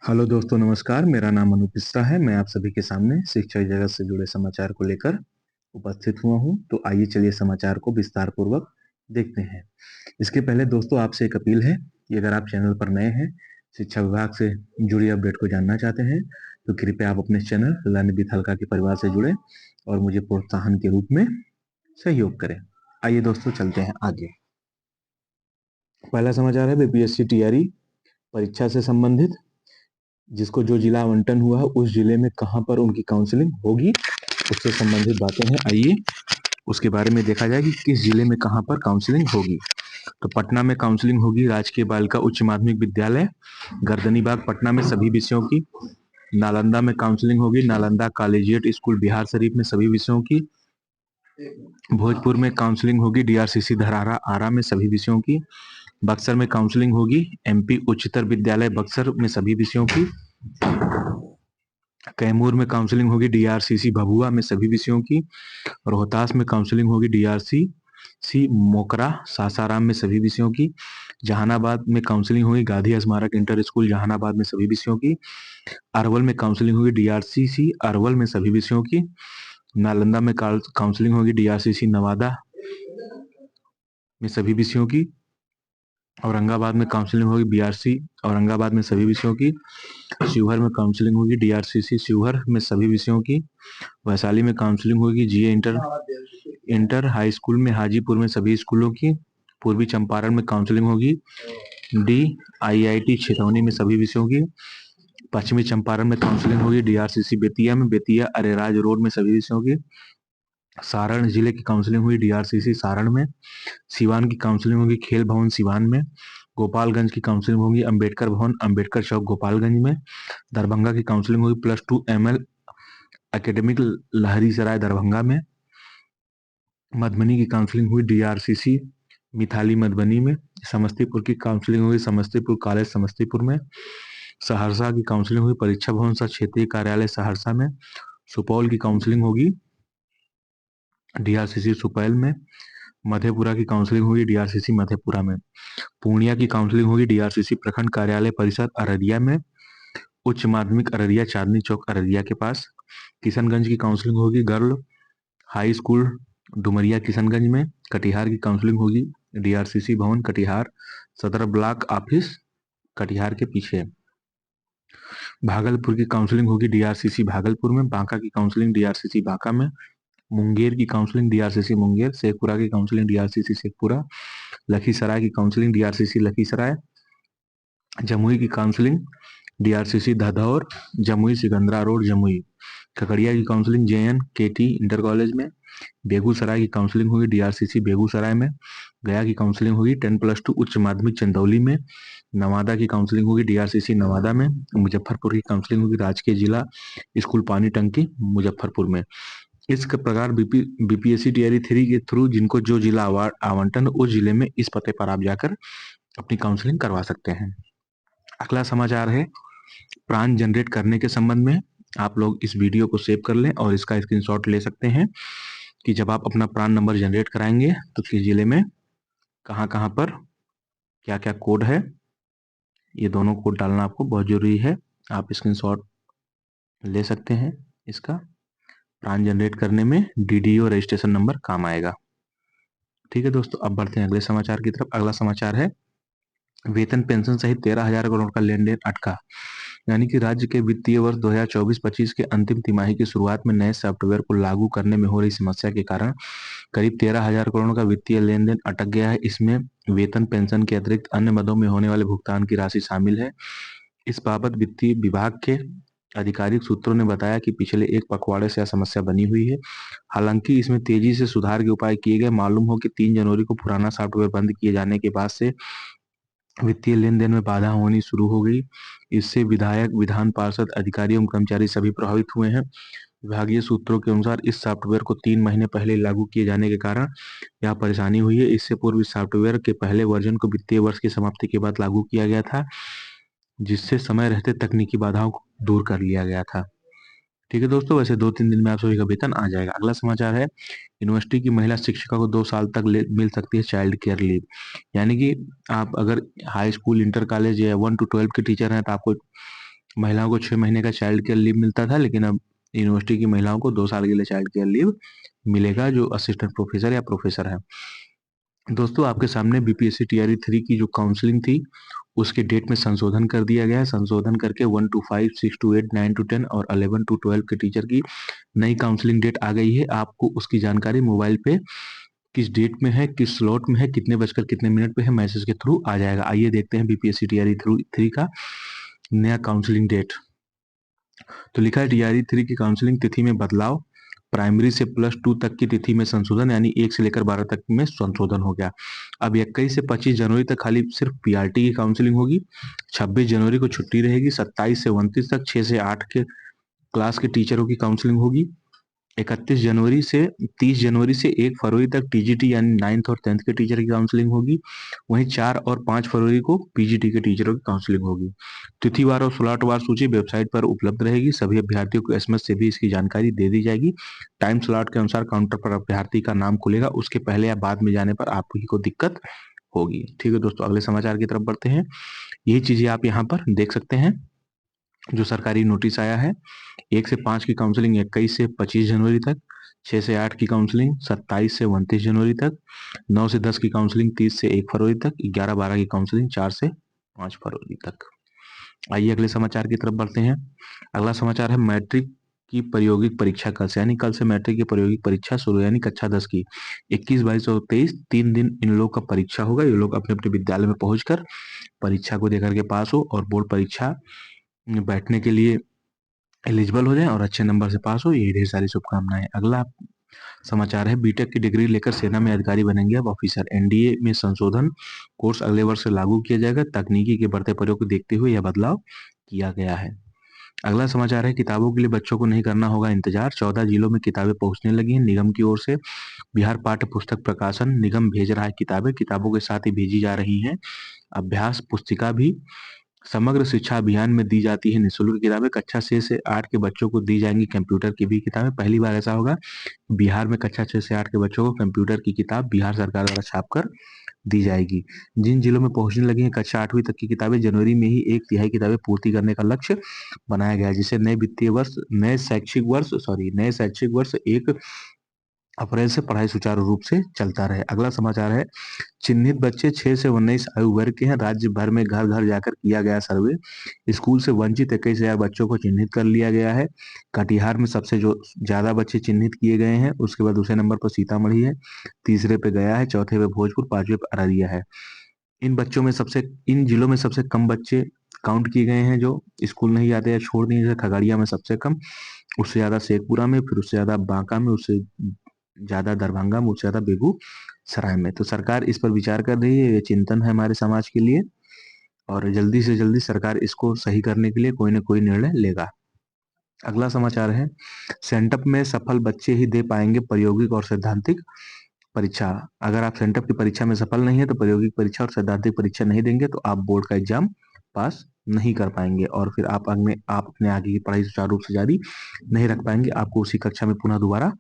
Hello दोस्तों, नमस्कार। मेरा नाम अनूप मिश्रा है। मैं आप सभी के सामने शिक्षा जगत से जुड़े समाचार को लेकर उपस्थित हुआ हूं। तो आइए चलिए समाचार को विस्तार पूर्वक देखते हैं। इसके पहले दोस्तों, आपसे एक अपील है कि अगर आप चैनल पर नए हैं, शिक्षा विभाग से जुड़ी अपडेट को जानना चाहते हैं, तो कृपया आप अपने चैनल लर्न विथ हल्का के परिवार से जुड़े और मुझे प्रोत्साहन के रूप में सहयोग करें। आइए दोस्तों, चलते हैं आगे। पहला समाचार है बीपीएससी टीआरई परीक्षा से संबंधित। जिसको जो जिला आवंटन हुआ है उस जिले में कहां पर उनकी काउंसलिंग होगी, उससे संबंधित बातें हैं। आइए उसके बारे में देखा जाए कि किस जिले में कहां पर काउंसलिंग होगी। तो पटना में काउंसलिंग होगी राजकीय बालिका उच्च माध्यमिक विद्यालय गर्दनीबाग पटना में सभी विषयों की। नालंदा में काउंसलिंग होगी नालंदा कॉलेजिएट स्कूल बिहार शरीफ में सभी विषयों की। भोजपुर में काउंसलिंग होगी डीआरसीसी धरारा आरा में सभी विषयों की। बक्सर में काउंसलिंग होगी एमपी उच्चतर विद्यालय बक्सर में सभी विषयों की। कैमूर में काउंसलिंग होगी डीआरसीसी भभुआ में सभी विषयों की। रोहतास में काउंसलिंग होगी डीआरसीसी मोकरा सासाराम में सभी विषयों की। जहानाबाद में काउंसलिंग होगी गांधी स्मारक इंटर स्कूल जहानाबाद में सभी विषयों की। अरवल में काउंसलिंग होगी डीआरसीसी अरवल में सभी विषयों की। नालंदा में काउंसलिंग होगी डीआरसीसी नवादा में सभी विषयों की। औरंगाबाद में काउंसलिंग होगी बीआरसी औरंगाबाद में सभी विषयों की। शिवहर में काउंसलिंग होगी डीआरसीसी शिवहर में सभी विषयों की। वैशाली में काउंसलिंग होगी जीए इंटर इंटर हाई स्कूल में हाजीपुर में सभी स्कूलों की। पूर्वी चंपारण में काउंसलिंग होगी डी आईआईटी छितौनी में सभी विषयों की। पश्चिमी चंपारण में काउंसलिंग होगी डीआरसीसी बेतिया में बेतिया अरेराज रोड में सभी विषयों की। सारण जिले की काउंसलिंग हुई डीआरसीसी सारण में। सिवान की काउंसलिंग होगी खेल भवन सिवान में। गोपालगंज की काउंसलिंग होगी अंबेडकर भवन अंबेडकर चौक गोपालगंज में। दरभंगा की काउंसलिंग होगी +2 एमएल एकेडमिक लहरीसराय दरभंगा में। मधुबनी की काउंसलिंग हुई डीआरसीसी मिथाली मधुबनी में। समस्तीपुर की काउंसलिंग हुई समस्तीपुर कॉलेज समस्तीपुर में। सहरसा की काउंसलिंग हुई परीक्षा भवन सह क्षेत्रीय कार्यालय सहरसा में। सुपौल की काउंसलिंग होगी डीआरसीसी सुपौल में। मधेपुरा की काउंसलिंग होगी डीआरसीसी मधेपुरा में। पूर्णिया की काउंसलिंग होगी डीआरसीसी प्रखंड कार्यालय परिसर अररिया में। उच्च माध्यमिक अररिया चांदनी चौक अररिया के पास। किशनगंज की काउंसलिंग होगी girl high school Dumaria Kishanganj में। कटिहार की काउंसलिंग होगी डीआरसीसी भवन कटिहार सदर ब्लॉक ऑफिस कटिहार के पीछे। भागलपुर की काउंसलिंग होगी डीआरसीसी भागलपुर में। बांका की काउंसलिंग डीआरसीसी बांका में। मुंगेर की काउंसलिंग डीआरसीसी मुंगेर। शेखपुरा की काउंसलिंग डीआरसीसी शेखपुरा। लखीसराय की काउंसलिंग डीआरसीसी लखीसराय। जमुई की counselling DRCC Dhadhaur Jamui Sikandra road Jamui. Khagaria की counselling JN KT inter college में। बेगूसराय की काउंसलिंग होगी डीआरसीसी बेगूसराय में। गया की काउंसलिंग होगी 10+2 उच्च माध्यमिक चंदौली में। नवादा की काउंसलिंग होगी डीआरसीसी नवादा में। मुजफ्फरपुर की काउंसलिंग होगी राजकीय जिला स्कूल पानी टंकी मुजफ्फरपुर में। इस प्रकार बीपीएससी टीआरई 3 के थ्रू जिनको जो जिला आवंटन उस जिले में इस पते पर आप जाकर अपनी काउंसलिंग करवा सकते हैं। अगला समाचार है प्रान जनरेट करने के संबंध में। आप लोग इस वीडियो को सेव कर लें और इसका स्क्रीनशॉट ले सकते हैं कि जब आप अपना प्रान नंबर जनरेट कराएंगे तो किस जिले में कहाँ कहाँ पर क्या क्या कोड है, ये दोनों कोड डालना आपको बहुत जरूरी है। आप स्क्रीनशॉट ले सकते हैं इसका। प्रान जनरेट करने में डीडीओ रजिस्ट्रेशन नंबर काम आएगा। ठीक है दोस्तों, अब बढ़ते हैं अगले समाचार की तरफ। अगला समाचार है वेतन पेंशन सहित 13,000 करोड़ का लेन देन अटका। यानी कि राज्य के वित्तीय वर्ष 2024-25 के अंतिम तिमाही की शुरुआत में नए सॉफ्टवेयर को लागू करने में हो रही समस्या के कारण करीब 13,000 करोड़ का वित्तीय लेन देन अटक गया है। इसमें वेतन पेंशन के अतिरिक्त अन्य मदों में होने वाले भुगतान की राशि शामिल है। इस बाबत वित्तीय विभाग के आधिकारिक सूत्रों ने बताया कि पिछले एक पखवाड़े से यह समस्या बनी हुई है। हालांकि इसमें तेजी से सुधार के उपाय किए गए। मालूम हो कि 3 जनवरी को पुराना सॉफ्टवेयर बंद किए जाने के बाद से वित्तीय लेन देन में बाधा होनी शुरू हो गई। इससे विधायक विधान पार्षद अधिकारी एवं कर्मचारी सभी प्रभावित हुए हैं। विभागीय सूत्रों के अनुसार इस सॉफ्टवेयर को 3 महीने पहले लागू किए जाने के कारण यह परेशानी हुई है। इससे पूर्व इस सॉफ्टवेयर के पहले वर्जन को वित्तीय वर्ष की समाप्ति के बाद लागू किया गया था, जिससे समय रहते तकनीकी बाधाओं को दूर कर लिया गया था। ठीक है दोस्तों, वैसे 2-3 दिन में आप सभी का वेतन आ जाएगा। अगला समाचार है यूनिवर्सिटी की महिला शिक्षिका को 2 साल तक मिल सकती है चाइल्ड केयर लीव। यानी कि आप अगर हाई स्कूल इंटर कॉलेज या 1 to 12 के टीचर हैं तो आपको महिलाओं को 6 महीने का चाइल्ड केयर लीव मिलता था, लेकिन अब यूनिवर्सिटी की महिलाओं को 2 साल के लिए चाइल्ड केयर लीव मिलेगा, जो असिस्टेंट प्रोफेसर या प्रोफेसर है। दोस्तों, आपके सामने बीपीएससी टीआरई 3 की जो काउंसलिंग थी, उसके डेट में संशोधन कर दिया गया है। संशोधन करके 1 to 5, 6 to 8, 9 to 10 और 11 to 12 के टीचर की नई काउंसलिंग डेट आ गई है। आपको उसकी जानकारी मोबाइल पे किस डेट में है, किस स्लॉट में है, कितने बजकर कितने मिनट पे है, मैसेज के थ्रू आ जाएगा। आइए देखते हैं बीपीएससी टीआरई 3 का नया काउंसलिंग डेट। तो लिखा है टीआरई 3 की काउंसलिंग तिथि में बदलाव, प्राइमरी से +2 तक की तिथि में संशोधन, यानी 1 से लेकर 12 तक में संशोधन हो गया। अब 21 से 25 जनवरी तक खाली सिर्फ पीआरटी की काउंसलिंग होगी। 26 जनवरी को छुट्टी रहेगी। 27 से 29 तक 6 से 8 के क्लास के टीचरों की काउंसलिंग होगी। 31 जनवरी से 30 जनवरी से 1 फरवरी तक टीजीटी यानी 9th और 10th के टीचर की काउंसलिंग होगी। वहीं 4 और 5 फरवरी को पीजीटी के टीचरों की काउंसलिंग होगी। तिथिवार और स्लॉटवार सूची वेबसाइट पर उपलब्ध रहेगी। सभी अभ्यर्थियों को एसएमएस से भी इसकी जानकारी दे दी जाएगी। टाइम स्लॉट के अनुसार काउंटर पर अभ्यर्थी का नाम खुलेगा। उसके पहले या बाद में जाने पर आपकी को दिक्कत होगी। ठीक है दोस्तों, अगले समाचार की तरफ बढ़ते हैं। यही चीजें आप यहाँ पर देख सकते हैं जो सरकारी नोटिस आया है। 1 से 5 की काउंसलिंग 21 से 25 जनवरी तक, 6 से 8 की काउंसलिंग 27 से 29 जनवरी तक, 9 से 10 की काउंसलिंग 30 से 1 फरवरी तक, 11-12 की काउंसलिंग 4 से 5 फरवरी तक। आइए अगले समाचार की तरफ बढ़ते हैं। अगला समाचार है मैट्रिक की प्रायोगिक परीक्षा कल से, यानी कल से मैट्रिक की प्रायोगिक परीक्षा शुरू, यानी कक्षा 10 की 21, 22 और 23 3 दिन इन लोग का परीक्षा होगा। ये लोग अपने अपने विद्यालय में पहुंचकर परीक्षा को देकर के पास हो और बोर्ड परीक्षा बैठने के लिए एलिजिबल हो जाए और अच्छे नंबर से पास हो। यही ढेर सारी शुभकामनाएं। अगला समाचार है बीटेक की डिग्री लेकर सेना में अधिकारी बनेंगे अब ऑफिसर। एनडीए में संशोधन, कोर्स अगले वर्ष से लागू किया जाएगा। तकनीकी के बढ़ते प्रयोग को देखते हुए यह बदलाव किया गया है। अगला समाचार है किताबों के लिए बच्चों को नहीं करना होगा इंतजार। 14 जिलों में किताबें पहुंचने लगी हैं। निगम की ओर से बिहार पाठ्य पुस्तक प्रकाशन निगम भेज रहा है किताबें। किताबों के साथ ही भेजी जा रही हैं अभ्यास पुस्तिका भी। समग्र शिक्षा अभियान में दी जाती है निःशुल्क किताबें। कक्षा 6 से 8 के बच्चों को दी जाएंगी कंप्यूटर की भी किताबें। पहली बार ऐसा होगा बिहार में कक्षा 6 से 8 के बच्चों को कंप्यूटर की किताब बिहार सरकार द्वारा छापकर दी जाएगी। जिन जिलों में पहुंचने लगी हैं कक्षा 8वीं तक की किताबें, जनवरी में ही 1/3 किताबें पूर्ति करने का लक्ष्य बनाया गया है, जिससे नए शैक्षिक वर्ष 1 अप्रैल से पढ़ाई सुचारू रूप से चलता रहे। अगला समाचार है चिन्हित बच्चे 6 से 19 आयु वर्ग के हैं। राज्य भर में घर घर जाकर किया गया सर्वे। स्कूल से वंचित 21,000 बच्चों को चिन्हित कर लिया गया है। कटिहार में सबसे जो ज्यादा बच्चे चिन्हित किए गए हैं। उसके बाद दूसरे नंबर पर सीतामढ़ी है, तीसरे पे गया है, चौथे पे भोजपुर, पांचवे पे अररिया है। इन जिलों में सबसे कम बच्चे काउंट किए गए हैं जो स्कूल नहीं जाते या छोड़ दिए। जैसे खगड़िया में सबसे कम, उससे ज्यादा शेखपुरा में, फिर उससे ज्यादा बांका में, उससे ज्यादा दरभंगा में, उससे ज्यादा बेगूसराय में। तो सरकार इस पर विचार कर रही है। ये चिंतन है हमारे समाज के लिए और जल्दी से जल्दी सरकार इसको सही करने के लिए कोई ना कोई निर्णय लेगा। अगला समाचार है सेंटअप में सफल बच्चे ही दे पाएंगे प्रायोगिक और सैद्धांतिक परीक्षा। अगर आप सेंटअप की परीक्षा में सफल नहीं है तो प्रायोगिक परीक्षा और सैद्धांतिक परीक्षा नहीं देंगे तो आप बोर्ड का एग्जाम पास नहीं कर पाएंगे और फिर आप अपने आगे की पढ़ाई सुचारू रूप से जारी नहीं रख पाएंगे। आपको उसी कक्षा में पुनः दोबारा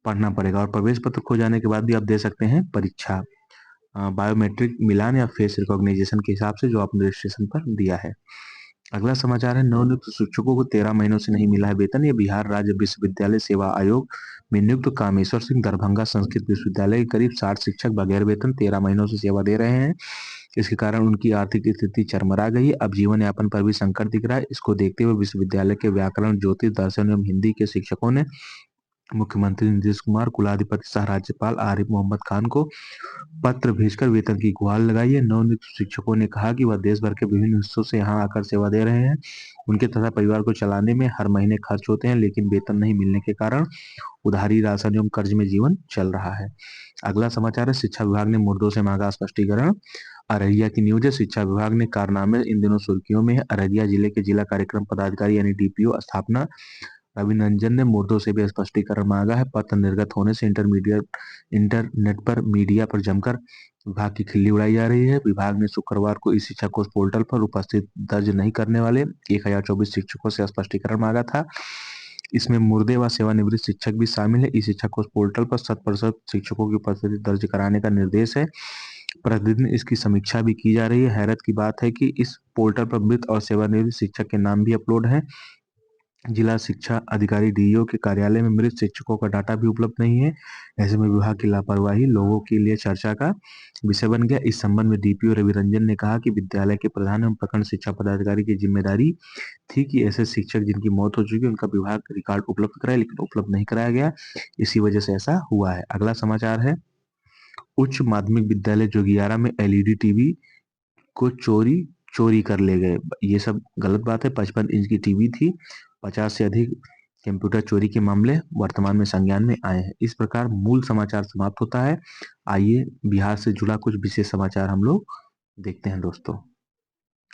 पढ़ना पड़ेगा और प्रवेश पत्र खो जाने के बाद भी आप दे सकते हैं परीक्षा बायोमेट्रिक मिलान या फेस रिकॉग्निजेशन के हिसाब से जो आपने रजिस्ट्रेशन पर दिया है। अगला समाचार है नवनियुक्त शिक्षकों को 13 महीनों से नहीं मिला है वेतन। ये बिहार राज्य विश्वविद्यालय सेवा आयोग में नियुक्त कामेश्वर सिंह दरभंगा संस्कृत विश्वविद्यालय के करीब 60 शिक्षक बगैर वेतन 13 महीनों से सेवा दे रहे हैं। इसके कारण उनकी आर्थिक स्थिति चरमरा गई है। अब जीवन यापन पर भी संकट दिख रहा है। इसको देखते हुए विश्वविद्यालय के व्याकरण, ज्योतिष, दर्शन एवं हिंदी के शिक्षकों ने मुख्यमंत्री नीतीश कुमार, कुलाधिपति सह राज्यपाल आरिफ मोहम्मद खान को पत्र भेजकर वेतन की गुहार लगाई है। नवनियुक्त शिक्षकों ने कहा कि वह देश भर के विभिन्न हिस्सों से यहां आकर सेवा दे रहे हैं। उनके तथा परिवार को चलाने में हर महीने खर्च होते हैं, लेकिन वेतन नहीं मिलने के कारण उधारी, राशन एवं कर्ज में जीवन चल रहा है। अगला समाचार है शिक्षा विभाग ने मुर्दों से मांगा स्पष्टीकरण। अररिया की न्यूज है शिक्षा विभाग ने कारनामे इन दिनों सुर्खियों में है। अररिया जिले के जिला कार्यक्रम पदाधिकारी यानी डीपीओ स्थापना रविनंदन ने मुर्दों से भी स्पष्टीकरण मांगा है। पत्र निर्गत होने से इंटरनेट पर मीडिया पर जमकर विभाग की खिल्ली उड़ाई जा रही है। विभाग ने शुक्रवार को इस शिक्षा कोष पोर्टल पर उपस्थित दर्ज नहीं करने वाले 1024 शिक्षकों से स्पष्टीकरण मांगा था। इसमें मुर्दे व सेवानिवृत्त शिक्षक भी शामिल है। इस शिक्षा कोष पोर्टल पर 100% शिक्षकों की उपस्थिति दर्ज कराने का निर्देश है। प्रतिदिन इसकी समीक्षा भी की जा रही है। हैरत की बात है कि इस पोर्टल पर मृत और सेवानिवृत्त शिक्षक के नाम भी अपलोड है। जिला शिक्षा अधिकारी डीईओ के कार्यालय में मृत शिक्षकों का डाटा भी उपलब्ध नहीं है। ऐसे में विभाग की लापरवाही लोगों के लिए चर्चा का विषय बन गया। इस संबंध में डीपीओ रवि रंजन ने कहा कि विद्यालय के प्रधान एवं प्रखंड शिक्षा पदाधिकारी की जिम्मेदारी थी कि ऐसे शिक्षक जिनकी मौत हो चुकी है उनका विभाग रिकॉर्ड उपलब्ध कराए, लेकिन उपलब्ध नहीं कराया गया। इसी वजह से ऐसा हुआ है। अगला समाचार है, उच्च माध्यमिक विद्यालय जोगियारा में एलईडी टीवी को चोरी चोरी कर ले गए। ये सब गलत बात है। 55 इंच की टीवी थी। 50 से अधिक कंप्यूटर चोरी के मामले वर्तमान में संज्ञान में आए हैं। इस प्रकार मूल समाचार समाप्त होता है। आइए बिहार से जुड़ा कुछ विशेष समाचार हम लोग देखते हैं दोस्तों।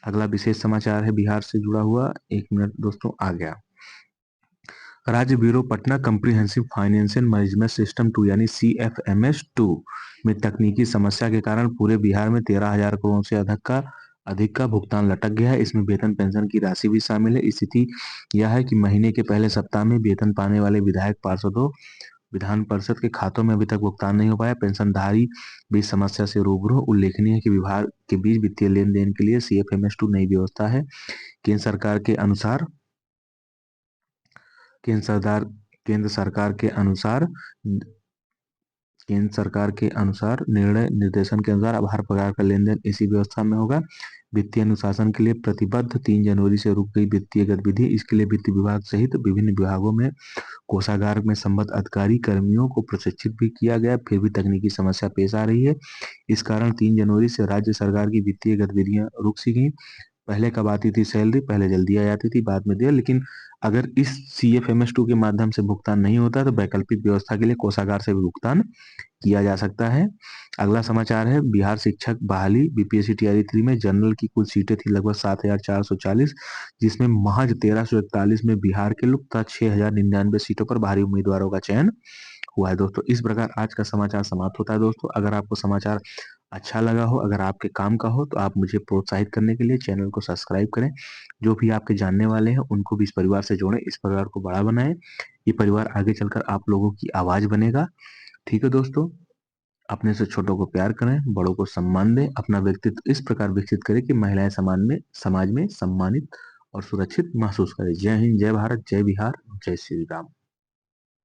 अगला विशेष समाचार है बिहार से जुड़ा हुआ। एक मिनट दोस्तों, आ गया। राज्य bureau Patna comprehensive financial management system 2 यानी CFMS 2 में तकनीकी समस्या के कारण पूरे बिहार में 13,000 करोड़ से अधिक का भुगतान लटक गया है। इसमें वेतन पेंशन की राशि भी शामिल है। स्थिति यह है कि महीने के पहले सप्ताह में वेतन पाने वाले विधायक पार्षदों विधान परिषद के खातों में अभी तक भुगतान नहीं हो पाया। पेंशनधारी भी समस्या से रूबरू। उल्लेखनीय है कि विभाग के बीच वित्तीय लेन देन के लिए CFMS 2 नई व्यवस्था है। केंद्र सरकार के अनुसार केंद्र सरकार केंद्र सरकार के अनुसार केंद्र सरकार के अनुसार निर्णय निर्देशन के अनुसार अब हर प्रकार का लेन देन इसी व्यवस्था में होगा। वित्तीय अनुशासन के लिए प्रतिबद्ध 3 जनवरी से रुक गई वित्तीय गतिविधि। इसके लिए वित्त विभाग सहित विभिन्न विभागों में कोषागार में संबद्ध अधिकारी कर्मियों को प्रशिक्षित भी किया गया, फिर भी तकनीकी समस्या पेश आ रही है। इस कारण 3 जनवरी से राज्य सरकार की वित्तीय गतिविधियां रुक सी गई। पहले कब आती थी सैलरी, पहले जल्दी आ जाती थी, बाद में देर। लेकिन अगर इस CFMS 2 के माध्यम से भुगतान नहीं होता तो वैकल्पिक व्यवस्था के लिए कोषागार से भी भुगतान किया जा सकता है। अगला समाचार है, बिहार शिक्षक बहाली बीपीएससी टीआरई 3 में जनरल की कुल सीटें थी लगभग 7,440, जिसमें महज 1,341 में बिहार के लोग तथा 6,099 सीटों पर बाहरी उम्मीदवारों का चयन हुआ है। दोस्तों इस प्रकार आज का समाचार समाप्त होता है। दोस्तों अगर आपको समाचार अच्छा लगा हो, अगर आपके काम का हो, तो आप मुझे प्रोत्साहित करने के लिए चैनल को सब्सक्राइब करें। जो भी आपके जानने वाले हैं उनको भी इस परिवार से जोड़ें, इस परिवार को बड़ा बनाएं। ये परिवार आगे चलकर आप लोगों की आवाज बनेगा। ठीक है दोस्तों, अपने से छोटों को प्यार करें, बड़ों को सम्मान दें, अपना व्यक्तित्व इस प्रकार विकसित करें कि महिलाएं समाज में सम्मानित और सुरक्षित महसूस करें। जय हिंद, जय भारत, जय बिहार, जय श्री राम।